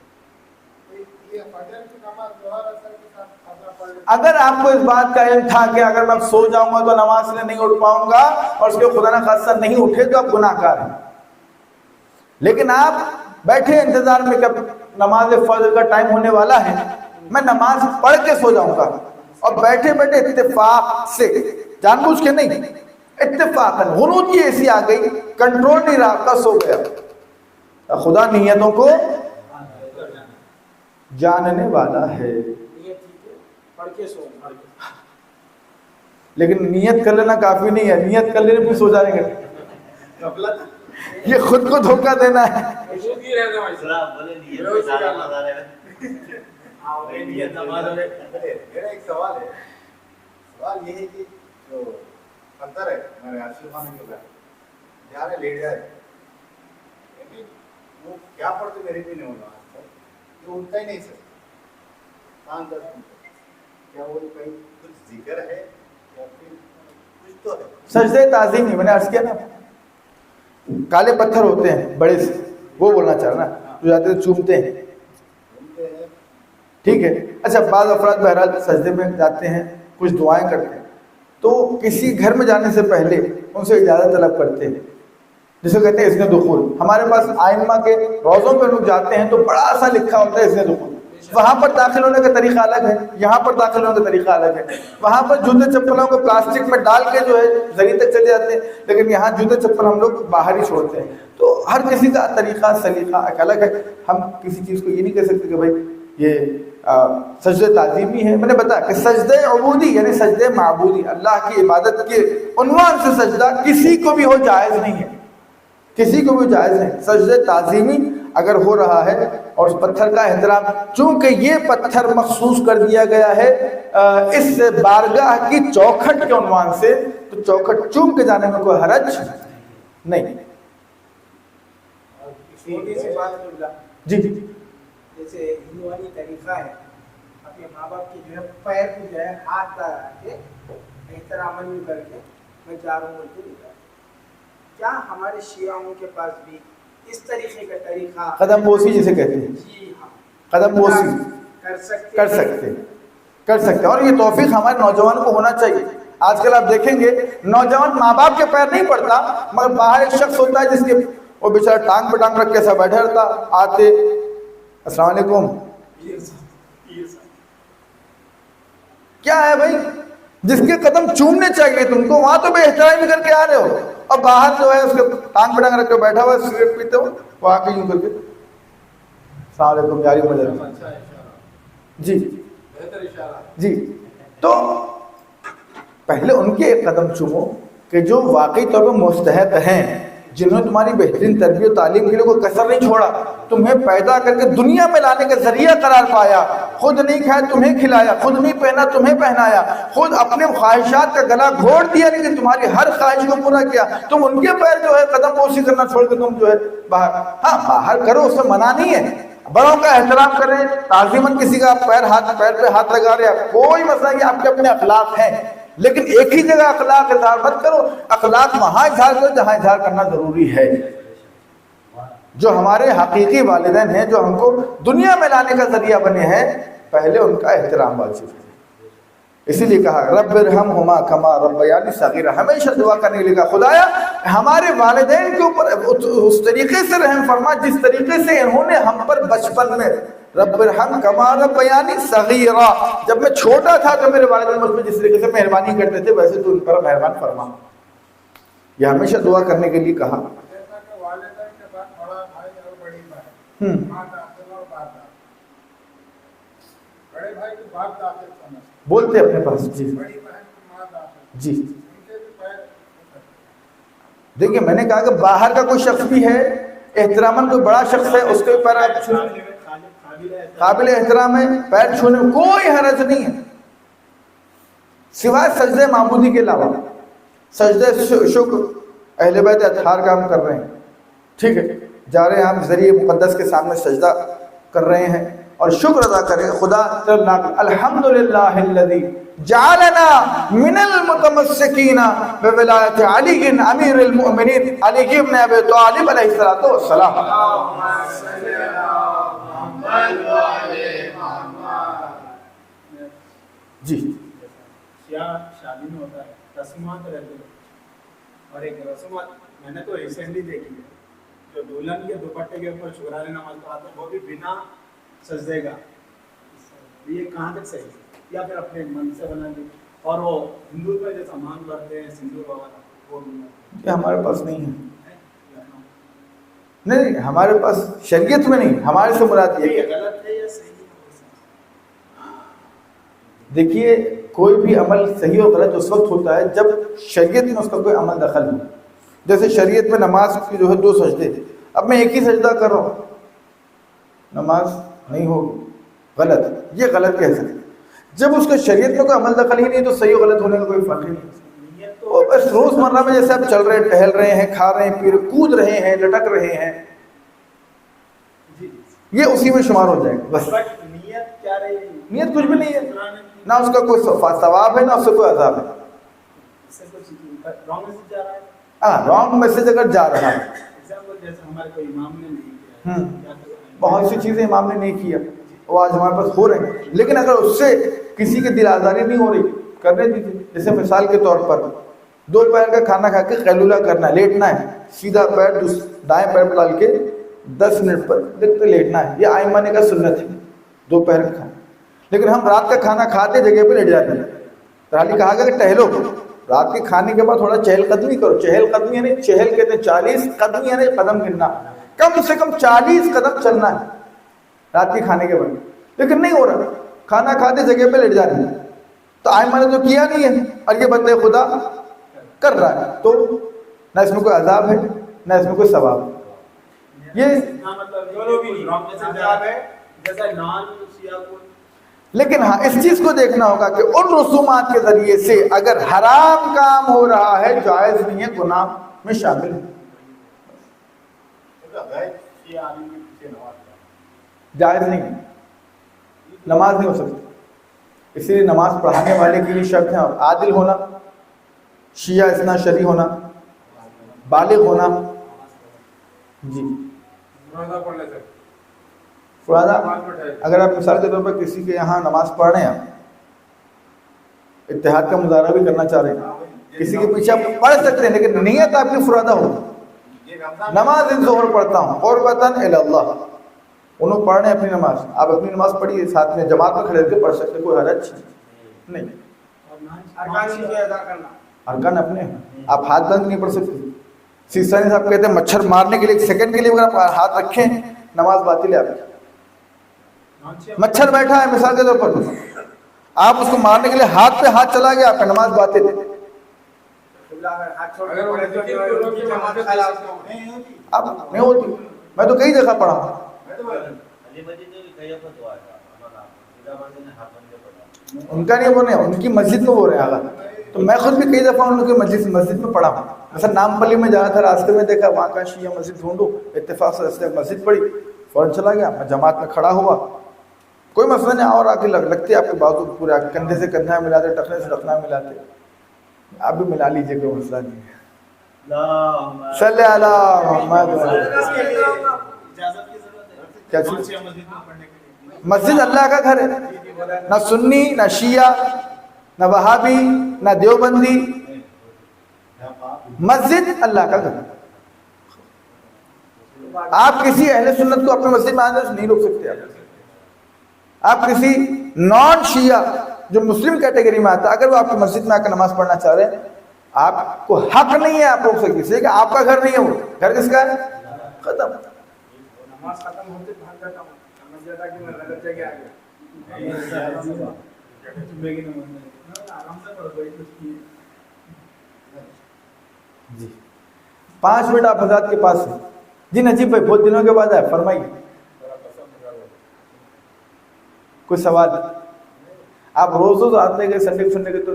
تو یہ فجر کی نماز ظہر اثر کے ساتھ قضا پڑ لے. اگر آپ کو اس بات کا علم تھا کہ اگر میں سو جاؤں گا تو نماز سے نہیں اٹھ پاؤں گا اور اس کے خدا نہ خاصہ نہیں اٹھے تو آپ گناہ گار ہیں. لیکن آپ بیٹھے انتظار میں کہ نماز فجر کا ٹائم ہونے والا ہے, میں نماز پڑھ کے سو جاؤں گا, اور بیٹھے بیٹھے اتفاق سے, جان بوجھ کے نہیں, اتفاقاً غنود کی ایسی آ گئی, کنٹرول نہیں رہا, کا سو گیا. خدا نیتوں کو جاننے والا ہے. پڑھ کے سو. لیکن نیت کر لینا کافی نہیں ہے, نیت کر لینے پھر سو جائیں گے. یہ خود کو دھوکہ دینا ہے. میرا ایک سوال ہے, سوال یہ ہے کہ جو اندر ہے ہمارے عاشق خانے کے بعد جہاں لیٹ جائے, وہ کیا پڑھتے میرے بھی نہیں ہوگا آج تک, یہ اٹھتا ہی نہیں سر 5-10 منٹ, کیا وہ کہیں کچھ ذکر ہے یا پھر کچھ تو ہے؟ سجدہ تعظیم میں نے عرض کیا نا, کالے پتھر ہوتے ہیں بڑے سے, وہ بولنا چاہ رہا نا, جو جاتے ہیں چومتے ہیں, ٹھیک ہے. اچھا بعض افراد بہرحال سجدے میں جاتے ہیں, کچھ دعائیں کرتے ہیں, تو کسی گھر میں جانے سے پہلے ان سے اجازت طلب کرتے ہیں, جسے کہتے ہیں اذن دخول. ہمارے پاس آئمہ کے روضوں پہ لوگ جاتے ہیں تو بڑا سا لکھا ہوتا ہے اذن دخول. وہاں پر داخل ہونے کا طریقہ الگ ہے, یہاں پر داخل ہونے کا طریقہ الگ ہے. وہاں پر جوتے چپلوں کو پلاسٹک میں ڈال کے جو ہے زمین تک چلے جاتے ہیں, لیکن یہاں جوتے چپل ہم لوگ باہر ہی چھوڑتے ہیں. تو ہر کسی کا طریقہ سلیقہ ایک الگ ہے. ہم کسی چیز کو یہ نہیں کہہ سکتے کہ بھائی یہ سجدہ تعظیمی ہے. میں نے بتایا کہ سجدہ عبودی یعنی سجدہ معبودی, اللہ کی عبادت کے عنوان سے سجدہ کسی کو بھی ہو جائز نہیں ہے, کسی کو بھی جائز نہیں. سجدہ تعظیمی اگر ہو رہا ہے اور اس پتھر کا احترام, چونکہ یہ پتھر مخصوص کر دیا گیا ہے اس بارگاہ کی چوکھٹ کے عنوان سے, تو چوکھٹ چوم کے جانے میں کوئی حرج نہیں. چھوٹی سی بات اللہ جی جیسے ہندوانی طریقہ ہے اپنے ماں باپ کی جو ہے پیر کو جو ہے ہاتھ لگا کے احترام کر کے میں جا رہا ہوں بول کے نکلا. کیا ہمارے شیعوں کے پاس بھی اس طریقے کا طریقہ قدم بوسی جسے کہتے ہیں, جی ہاں قدم بوسی کر سکتے اور یہ توفیق ہمارے نوجوان کو ہونا چاہیے. آج کل آپ دیکھیں گے نوجوان ماں باپ کے پیر نہیں پڑتا, مگر باہر ایک شخص ہوتا ہے جس کے وہ بیچارہ ٹانگ پہ ٹانگ رکھ کے ایسا بیٹھا رہتا, آتے السلام علیکم. کیا ہے بھائی, جس کے قدم چومنے چاہیے تم کو وہاں تو بے احترامی کر کے آ رہے ہو, اور باہر جو ہے اس کے ٹانگ پہ ٹانگ رکھ کے بیٹھا ہوا ہے, سگریٹ پیتے ہو, وہ آ کے یوں کر کے السلام علیکم جاری ہو جاتا. جی جی, تو پہلے ان کے ایک قدم چومو کہ جو واقعی طور پر مستحق ہیں, جنہوں نے تمہاری بہترین تربیت و تعلیم کے لیے کوئی کسر نہیں چھوڑا, تمہیں پیدا کر کے دنیا میں لانے کا ذریعہ قرار پایا, خود نہیں کھایا تمہیں کھلایا, خود نہیں پہنا تمہیں پہنایا, خود اپنے خواہشات کا گلا گھوڑ دیا لیکن تمہاری ہر خواہش کو پورا کیا. تم ان کے پیر جو ہے قدم بوسی کرنا چھوڑ کے تم جو ہے باہر, ہاں باہر کرو, اس میں منع نہیں ہے, بڑوں کا احترام کریں, تعظیماً کسی کا پیر پہ ہاتھ لگا رہے, کوئی مسئلہ نہیں, آپ کے اپنے اخلاق ہیں, لیکن ایک ہی جگہ اخلاق اظہار مت کرو. اخلاق وہاں اظہار کرو جہاں اظہار کرنا ضروری ہے. جو ہمارے حقیقی والدین ہیں, جو ہم کو دنیا میں لانے کا ذریعہ بنے ہیں, پہلے ان کا احترام واجب ہے. اسی لیے کہا رب ارحمہما کما ربیانی صغیرا, ہمیشہ دعا کرنے کے لیے کہا خدایا ہمارے والدین کے اوپر اس طریقے سے رحم فرما جس طریقے سے انہوں نے ہم پر بچپن میں, رب ارحم کما ربیانی صغیرا, جب میں چھوٹا تھا تو میرے والدین مجھ پہ جس طریقے سے مہربانی کرتے تھے ویسے تو ان پر مہربان فرما. یہ ہمیشہ دعا کرنے کے لیے کہا. والدین کے بعد بڑا بھائی اور بڑی بہن, ماں داخل اور باپ داخل, بڑے بھائی کو باپ داخل سمجھ, بولتے اپنے پاس. جی بڑی بہن کو ماں داخل, جی ان کے بھی پیر. دیکھیے میں نے کہا کہ باہر کا کوئی شخص بھی ہے, احتراماً کوئی بڑا شخص ہے, اس کے پیر آپ چھونے قابل احترام ہے, پیر چھونے میں کوئی حرج نہیں ہے, سوائے سجدہ معبودی کے علاوہ. سجدہ شکر اہل بیت اطہار کا ہم کر رہے ہیں, ٹھیک ہے, جا رہے ہیں ہم ذریعے مقدس کے سامنے سجدہ کر رہے ہیں اور شکر ادا کریں خدا الحمدللہ الذی جعلنا من المتمسکین بولایت علی امیر المؤمنین علی ابن ابی طالب علیہ السلام. جی شادی میں ہوتا ہے رسومات رہتے ہیں, اور ایک رسومات میں نے تو ریسنٹلی دیکھی ہے, جو دلہن کے دوپٹے کے اوپر شکرانے نماز پڑھاتے ہیں وہ بھی بنا سجدے کا. یہ کہاں تک صحیح ہے, یا پھر اپنے من سے بنا لی, اور وہ ہندو میں جو سامان بھرتے ہیں سندور وغیرہ وہ یہ ہمارے پاس نہیں ہے. نہیں ہمارے پاس شریعت میں نہیں, ہمارے سے مراد یہ ہے. غلط ہے یا صحیح ہے؟ دیکھیے کوئی بھی عمل صحیح و غلط اس وقت ہوتا ہے جب شریعت میں اس کا کوئی عمل دخل ہو. جیسے شریعت میں نماز کی جو ہے 2 سجدے, اب میں ایک ہی سجدہ کر رہا ہوں, نماز نہیں ہوگی, غلط, یہ غلط کہہ سکتے. جب اس کے شریعت میں کوئی عمل دخل ہی نہیں تو صحیح و غلط ہونے کا کوئی فرق ہی نہیں. تو بس روز مرہ میں جیسے آپ چل رہے ہیں, ٹہل رہے ہیں, کھا رہے ہیں, پی رہے, کود رہے ہیں, لٹک رہے ہیں, یہ اسی میں شمار ہو جائے گا. بس نیت کیا رہی ہے؟ نیت کچھ بھی نہیں ہے, نہ اس کا کوئی ثواب ہے نہ اس سے کوئی عذاب ہے. رانگ میسج اگر جا رہا ہے, بہت سی چیزیں امام نے نہیں کیا وہ آج ہمارے پاس ہو رہے ہیں, لیکن اگر اس سے کسی کی دل آزاری نہیں ہو رہی کرنے دیجیے. جیسے مثال کے طور پر 2 پیر کا کھانا کھا کے قیلولہ کرنا ہے, لیٹنا ہے, سیدھا پیر دائیں پیر پر ڈال کے 10 منٹ پر لیٹنا ہے, یہ آئمہ نے کا سنت ہے 2 پیر کا کھانا. لیکن ہم رات کا کھانا کھاتے جگہ پہ لیٹ جاتے ہیں. حالی کہا گیا کہ ٹہلو, رات کے کھانے کے بعد تھوڑا چہل قدمی کرو. چہل قدمی یعنی چہل کہتے ہیں 40 قدم یعنی قدم گننا, کم سے کم 40 قدم چلنا ہے رات کے کھانے کے بعد. لیکن نہیں ہو رہا, کھانا کھاتے جگہ پہ لیٹ جا رہی ہے, تو آئمہ نے تو کیا نہیں ہے اور یہ بندے خدا کر رہا ہے, تو نہ اس میں کوئی عذاب ہے نہ اس میں کوئی ثواب ہے. یہ جیسا نان شیعہ کو. لیکن ہاں اس چیز کو دیکھنا ہوگا کہ ان رسومات کے ذریعے سے اگر حرام کام ہو رہا ہے جائز نہیں ہے, گناہ میں شامل ہے, جائز نہیں ہے, نماز نہیں ہو سکتی. اسی لیے نماز پڑھانے والے کے لیے شرط ہے عادل ہونا, شیعہ اثنا شرعی ہونا, بالغ ہونا. جی فرادہ, اگر آپ مثال کے طور پر کسی کے یہاں نماز پڑھ رہے ہیں, اتحاد کا مظاہرہ بھی کرنا چاہ رہے ہیں, کسی کے پیچھے آپ پڑھ سکتے ہیں لیکن نیت آپ کی فرادہ ہو, نماز ظہر پڑھتا ہوں قربتاً الی اللہ, انہوں پڑھ رہے ہیں اپنی نماز, آپ اپنی نماز پڑھیے ساتھ میں جماعت میں کھڑے کے پڑھ سکتے, کوئی حرج نہیں. ارکان اپنے ہیں, آپ ہاتھ بند نہیں پڑھ سکتے. سیستانی صاحب کہتے ہیں مچھر مارنے کے لیے 1 سیکنڈ کے لیے اگر آپ ہاتھ رکھیں نماز باطل ہے آپ کی. مچھر بیٹھا ہے مثال کے طور پر, آپ اس کو مارنے کے لیے ہاتھ پہ ہاتھ چلا گیا, آپ کا نماز باطل ہے. اب نہیں ہوتی, میں تو کئی جگہ پڑھا ہوں. ان کا نہیں بول رہے, ان کی مسجد میں بول رہے ہیں آگا, تو میں خود بھی کئی دفعہ ان کی مسجد میں پڑھا ہوں. مثلا نام پلی میں جانا تھا, راستے میں دیکھا وہاں کا شیعہ مسجد ڈھونڈو, اتفاق سے راستے میں مسجد پڑی, فوراً چلا گیا, میں جماعت میں کھڑا ہوا, کوئی مسئلہ نہیں, اور آ کے لگتے آپ کے بازو پورے کندھے سے کندھا ملاتے, ٹخنے سے ٹخنا ملاتے, آپ بھی ملا لیجیے, کوئی مسئلہ نہیں ہے. صلی اللہ محمد. کیا چیز؟ مسجد اللہ کا گھر ہے, نہ سنی نہ شیعہ نہ وہابی نہ دیوبندی, مسجد اللہ کا گھر. آپ کسی اہل سنت کو اپنے مسجد میں آنے سے نہیں روک سکتے. آپ کسی نان شیعہ جو مسلم کیٹیگری میں آتا ہے, اگر وہ آپ کی مسجد میں آ کر نماز پڑھنا چاہ رہے ہیں, آپ کو حق نہیں ہے آپ روک سکتے, اس لیے کہ آپ کا گھر نہیں ہے, وہ گھر کس کا ہے, ختم. نماز ختم ہوتے بھاگ جاتا ہوں, سمجھ جاتا کہ میں غلط جگہ آ گیا. جی 5 منٹ آپ حضرات کے پاس ہیں. جی نجیب بھائی بہت دنوں کے بعد آئے, فرمائیے کوئی سوال. آپ روز آتے گئے, سنڈے کے تو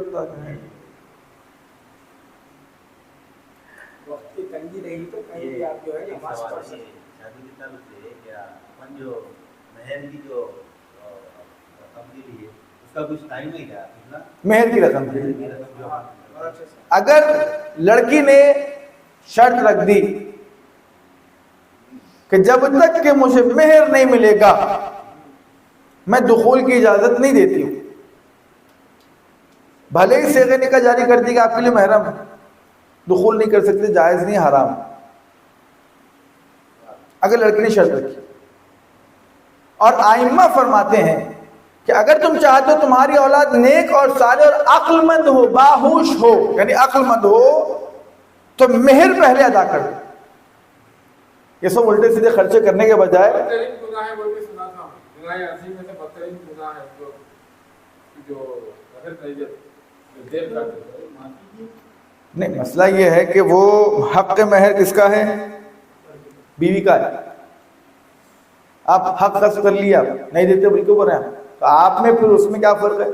وقت کی تنگی رہی تو کہیں بھی آپ جو ہے نماز پڑھ سکتے. شادی کے تعلق سے کیا اپن جو مہر کی جو رقم کے لیے اس کا کچھ ٹائم ہے کیا؟ مہر کی رقم اگر لڑکی نے شرط رکھ دی کہ جب تک کہ مجھے مہر نہیں ملے گا میں دخول کی اجازت نہیں دیتی ہوں, بھلے ہی صیغہ نکاح جاری کر دی کہ آپ کے لیے محرم ہے, دخول نہیں کر سکتے, جائز نہیں, حرام. اگر لڑکی نے شرط رکھی, اور آئمہ فرماتے ہیں کہ اگر تم چاہتے ہو تمہاری اولاد نیک اور صالح اور عقل مند ہو, باہوش ہو, یعنی عقل مند ہو, تو مہر پہلے ادا کر دو. یہ سب الٹے سیدھے خرچے کرنے کے بجائے نہیں, مسئلہ یہ ہے کہ وہ حق مہر کس کا ہے, بیوی کا ہے. آپ حق خرچ کر لیا, نہیں دیتے بلکہ بول رہے ہیں, تو آپ میں پھر اس میں کیا فرق ہے؟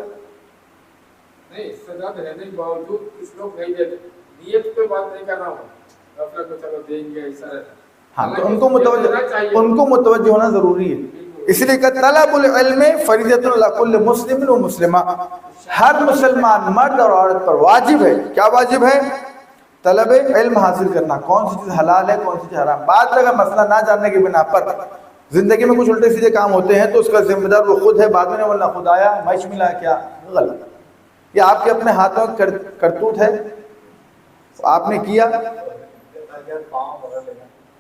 نہیں, سزا رہنے کے باوجود کچھ لوگ نہیں دیتے, نیت پہ بات نہیں کر رہا ہوں, غفلت کو چلو دیں گے ایسا رہتا. ہاں, تو ان کو متوجہ ہونا ضروری ہے. اس لیے کہ طلب العلم فریضۃ علی کل مسلم و مسلمہ, ہر مسلمان مرد اور عورت پر واجب ہے. کیا واجب ہے؟ طلب علم حاصل کرنا, کون سی چیز حلال ہے کون سی چیز حرام. بعد میں اگر مسئلہ نہ جاننے کی بنا پر زندگی میں کچھ الٹے سیدھے کام ہوتے ہیں تو اس کا ذمہ دار وہ خود ہے, بعد میں نہیں بولنا خود آیا مچ ملا, کیا غلط. یہ آپ کے اپنے ہاتھوں کرتوت ہے, آپ نے کیا.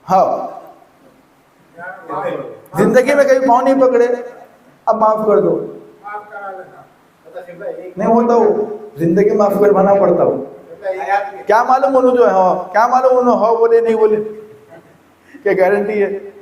ہاں, زندگی میں کبھی پاؤں نہیں پکڑے, اب معاف کر دو, نہیں ہوتا وہ زندگی معاف کروانا پڑتا ہو. کیا معلوم انہوں جو ہے, کیا معلوم انہوں ہو بولے نہیں بولے, کیا گارنٹی ہے؟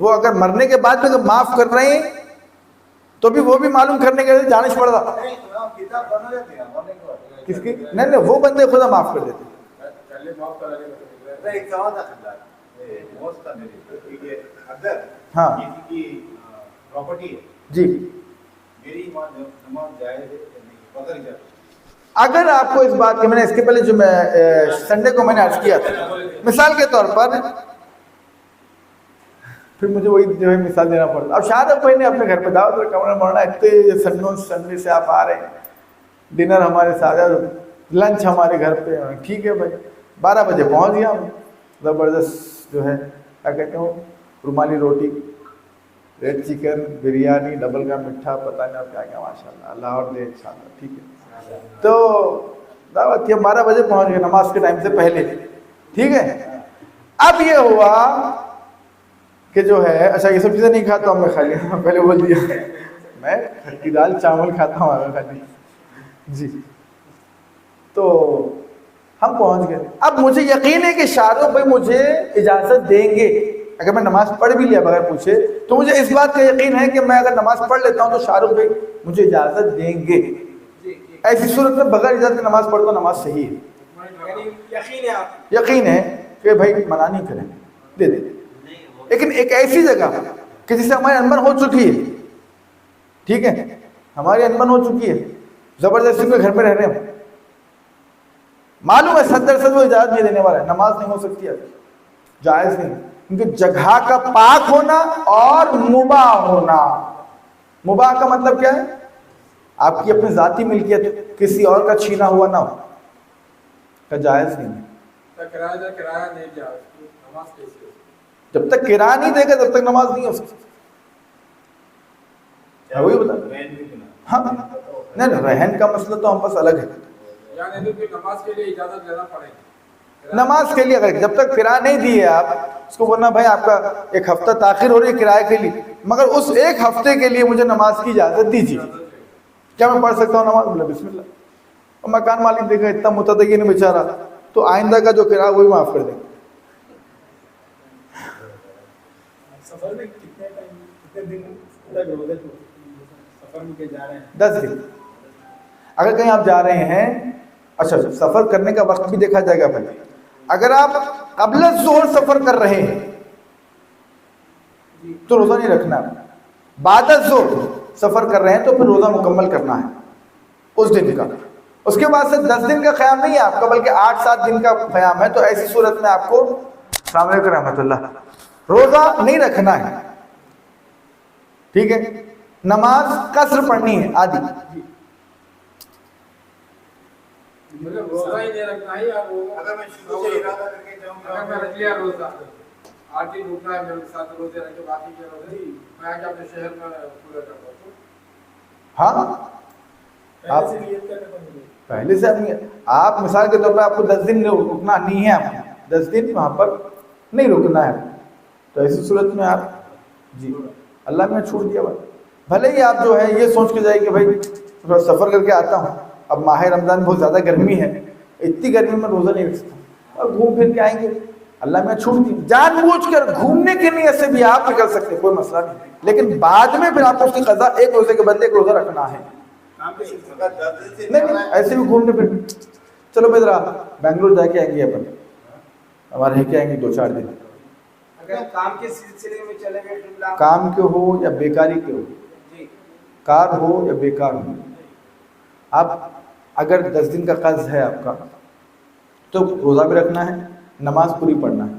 وہ اگر مرنے کے بعد بھی معاف کر رہے ہیں تو بھی وہ بھی معلوم کرنے کے لیے جانچ پڑ رہا. کتاب بنا دیتے ہیں مرنے کے بعد. کس کی؟ نہیں وہ بندے خدا معاف کر دیتے. چلے معاف کرا لے. ایک سوال تھا موت کا میرے کہ اگر ہاں کسی کی پراپرٹی ہے جی. میری نماز جائز ہے یا نہیں پتہ نہیں چلتا. اگر آپ کو اس بات کے میں نے اس کے پہلے جو میں سنڈے کو میں نے عرض کیا تھا مثال کے طور پر, پھر مجھے وہی جو ہے مثال دینا پڑتا. اب شاید بھائی نے اپنے گھر پہ دعوت اور کمرہ مرنا اتنے سنڈے سے آپ آ رہے ہیں, ڈنر ہمارے ساتھ, لنچ ہمارے گھر پہ, ٹھیک ہے بھائی 12 بجے پہنچ گیا ہوں, زبردست جو ہے کیا کہتے ہوں رومالی روٹی, ریڈ چکن, بریانی, ڈبل کا میٹھا, پتہ نہیں اور کیا کیا, ماشاء اللہ اللہ اور دے انشاءاللہ, ٹھیک ہے. تو دعوت تھی, ہم 12 بجے پہنچ گئے نماز کے ٹائم سے پہلے, ٹھیک ہے. اب یہ ہوا کہ جو ہے اچھا یہ سب چیزیں نہیں کھاتا ہوں میں, خالی پہلے بول دیا میں کھٹی دال چاول کھاتا ہوں خالی جی. تو ہم پہنچ گئے. اب مجھے یقین ہے کہ شاہ رخ بھائی مجھے اجازت دیں گے, اگر میں نماز پڑھ بھی لیا بغیر پوچھے تو مجھے اس بات کا یقین ہے کہ میں اگر نماز پڑھ لیتا ہوں تو شاہ رخ بھائی مجھے اجازت دیں گے. ایسی صورت میں بغیر اجازت نماز پڑھتا نماز صحیح ہے. یقین ہے کہ بھائی منع نہیں کریں, دے دیں. لیکن ایک ایسی جگہ کہ جسے ہماری انبن ہو چکی ہے, ٹھیک ہے, ہماری انبن ہو چکی ہے, زبردستی میں گھر پہ رہ رہے ہیں, معلوم ہے 70% وہ اجازت نہیں دینے والا ہے, نماز نہیں ہو سکتی ہے, جائز نہیں. کیونکہ جگہ کا پاک ہونا اور مباح ہونا, مباح کا مطلب کیا ہے, آپ کی اپنی ذاتی ملکیت کسی اور کا چھینا ہوا نہ ہو, کا جائز نہیں. کرایہ نہیں دیا نماز کیسے؟ جب تک کرایہ نہیں دے گا تب تک نماز نہیں ہو سکتی. وہی بتا ہاں نہیں, رہن کا مسئلہ تو ہم پاس الگ ہے. یعنی تو نماز کے لیے اجازت لینا پڑے گی. نماز کے لیے اگر جب تک کرایہ نہیں دیے آپ اس کو بولنا بھائی آپ کا 1 ہفتہ تاخیر ہو رہی ہے کرایہ کے لیے, مگر اس 1 ہفتے کے لیے مجھے نماز کی اجازت دیجیے, کیا میں پڑھ سکتا ہوں نماز؟ بولا بسم اللہ. اور مکان مالک دیکھا اتنا متدین بیچارہ, تو آئندہ کا جو کرایہ وہی معاف کر دیں گے. سفر میں کتنے دن تک روزے سفر میں جا رہے ہیں؟ 10 دن. اگر کہیں آپ جا رہے ہیں, اچھا سفر کرنے کا وقت بھی دیکھا جائے گا بھائی. اگر آپ قبل الظہر سفر کر رہے ہیں تو روزہ نہیں رکھنا. بعد الظہر سفر کر رہے ہیں تو پھر روزہ مکمل کرنا ہے اس دن کا. اس کے بعد سے 10 دن کا قیام نہیں ہے آپ کا, بلکہ 8-7 دن کا قیام ہے. تو ایسی صورت میں آپ کو السلام علیکم رحمۃ اللہ روزہ نہیں رکھنا ہے, ٹھیک ہے. نماز قصر پڑھنی ہے آدھی. مطلب روزہ ہی نہیں رکھنا ہے. اگر میں شروع سے ارادہ کر کے جاؤں اگر میں رکھ لیا روزہ, آج ہی رکنا ہے میرے ساتھ روزے رکھ کے باقی کے روزے میں آگے اپنے شہر میں پورا کرتا ہوں. ہاں آپ پہلے سے آپ مثال کے طور پر آپ کو 10 دن رکنا نہیں ہے, آپ 10 دن وہاں پر نہیں رکنا ہے. تو ایسی صورت میں آپ جی اللہ میں چھوڑ دیا بھائی. بھلے ہی آپ جو ہے یہ سوچ کے جائے کہ بھائی تھوڑا سفر کر کے آتا ہوں, اب ماہ رمضان بہت زیادہ گرمی ہے, اتنی گرمی میں روزہ نہیں رکھ سکتا, اور گھوم پھر کے آئیں گے, اللہ میں چھوڑ دی. جان بوجھ کر گھومنے کے نیت سے بھی آپ نکل سکتے, کوئی مسئلہ نہیں, لیکن بعد میں پھر آپ کو اس کی قضا 1 روزے کے بدلے 1 روزہ رکھنا ہے. نہیں ایسے بھی گھومنے پھر چلو بھائی ذرا بنگلور جا کے آئیں گے, اپن ہمارے کے آئیں گے 2-4 دن. اگر کام کے سلسلے میں چلے گئے, کام کے ہو یا بیکاری کے ہو, کار ہو یا بیکار ہو, آپ اگر 10 دن کا قرض ہے آپ کا تو روزہ بھی رکھنا ہے, نماز پوری پڑھنا ہے.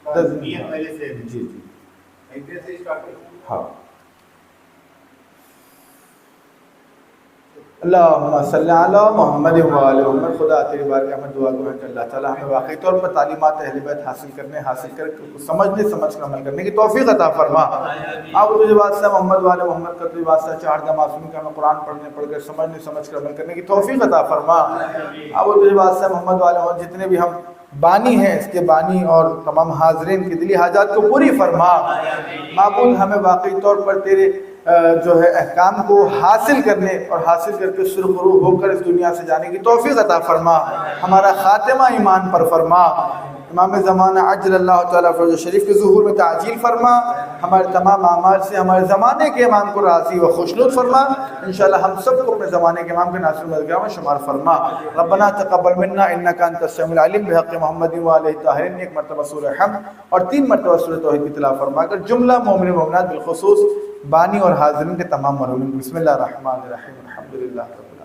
10 دن جی جی ہاں. اللہم صلی علی محمد وآل محمد. خدا تیری بارگاہ میں دعا ہے کہ اللہ تعالیٰ ہمیں واقعی طور پر تعلیمات اہل بیت حاصل کر سمجھنے سمجھ کر عمل کرنے کی توفیق عطا فرما. آپ تجھے واسطہ محمد وآل محمد کا تجھے واسطہ 4 معصوم کا ہمیں قرآن پڑھ کر سمجھنے سمجھ کر عمل کرنے کی توفیق عطا فرما. آپ تجھے واسطہ محمد وآل محمد جتنے بھی ہم بانی ہے اس کے بانی اور تمام حاضرین کی دلی حاجات کو پوری فرما۔ معبود ہمیں واقعی طور پر تیرے جو ہے احکام کو حاصل کرنے اور حاصل کر کے سرخرو ہو کر اس دنیا سے جانے کی توفیق عطا فرما۔ ہمارا خاتمہ ایمان پر فرما۔ امام زمانہ عجل اللہ تعالیٰ فرج شریف کے ظہور میں تعجیل فرما۔ ہمارے تمام اعمال سے ہمارے زمانے کے امام کو راضی و خوشنود فرما۔ انشاءاللہ ہم سب کو اپنے زمانے کے امام کے ناصر مددگار میں شمار فرما۔ ربنا تقبل منا انک انت السمیع العلیم بحق محمد و آلہ الطاہرین، ایک مرتبہ سورہ حمد اور 3 مرتبہ سورہ توحید کی تلاوت فرما کر جملہ مومن و مومنات بالخصوص بانی اور حاضرین کے تمام مرحومین بسم اللہ الرحمن الرحیم الحمدللہ۔